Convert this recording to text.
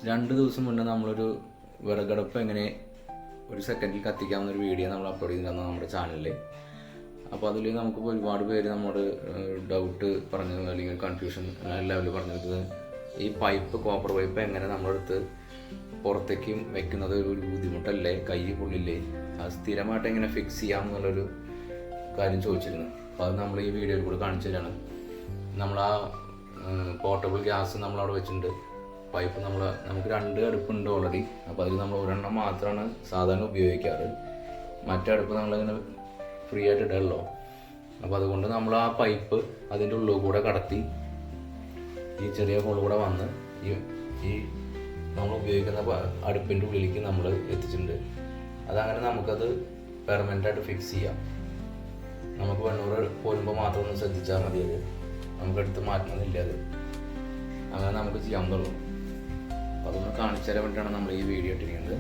2 ദിവസം മുന്നേ നമ്മളൊരു വിറകടുപ്പ് എങ്ങനെ ഒരു സെക്കൻഡിൽ കത്തിക്കാവുന്നൊരു വീഡിയോ നമ്മൾ അപ്ലോഡ് ചെയ്തിരുന്നു നമ്മുടെ ചാനലിൽ. അപ്പോൾ അതിൽ നമുക്ക് ഒരുപാട് പേര് നമ്മുടെ ഡൗട്ട് പറഞ്ഞു, അല്ലെങ്കിൽ കൺഫ്യൂഷൻ ലെവൽ പറഞ്ഞത് ഈ പൈപ്പ്, കോപ്പർ പൈപ്പ് എങ്ങനെ നമ്മളെടുത്ത് പുറത്തേക്കും വെക്കുന്നത് ഒരു ബുദ്ധിമുട്ടല്ലേ, കൈ പൊള്ളില്ലേ, അത് സ്ഥിരമായിട്ട് എങ്ങനെ ഫിക്സ് ചെയ്യാമെന്നുള്ളൊരു കാര്യം ചോദിച്ചിരുന്നു. അപ്പോൾ അത് നമ്മൾ ഈ വീഡിയോയിൽ കൂടെ കാണിച്ചു തരാണ്. നമ്മൾ ആ പോർട്ടബിൾ ഗ്യാസ് നമ്മളവിടെ വെച്ചിട്ടുണ്ട്. പൈപ്പ് നമുക്ക് 2 അടുപ്പുണ്ട് ഓൾറെഡി. അപ്പോൾ അതിൽ നമ്മൾ ഒരെണ്ണം മാത്രമാണ് സാധാരണ ഉപയോഗിക്കാറ്. മറ്റേ അടുപ്പ് നമ്മളിങ്ങനെ ഫ്രീ ആയിട്ട് ഇടല്ലോ. അപ്പോൾ അതുകൊണ്ട് നമ്മൾ ആ പൈപ്പ് അതിൻ്റെ ഉള്ളിൽ കൂടെ കടത്തി ഈ ചെറിയ ഹോൾ കൂടെ വന്ന് ഈ നമ്മൾ ഉപയോഗിക്കുന്ന അടുപ്പിൻ്റെ ഉള്ളിലേക്ക് നമ്മൾ എത്തിച്ചിട്ടുണ്ട്. അതങ്ങനെ നമുക്കത് പെർമനൻ്റായിട്ട് ഫിക്സ് ചെയ്യാം. നമുക്ക് വെണ്ണൂറ് പോരുമ്പോൾ മാത്രം ഒന്ന് ശ്രദ്ധിച്ചാൽ മതി. അത് നമുക്കെടുത്ത് മാറ്റണമെന്നില്ല. അത് അങ്ങനെ നമുക്ക് ചെയ്യാൻ തുടങ്ങും. അതൊന്ന് കാണിച്ചു തരാൻ വേണ്ടിയിട്ടാണ് നമ്മൾ ഈ വീഡിയോ ഇട്ടിരിക്കുന്നത്.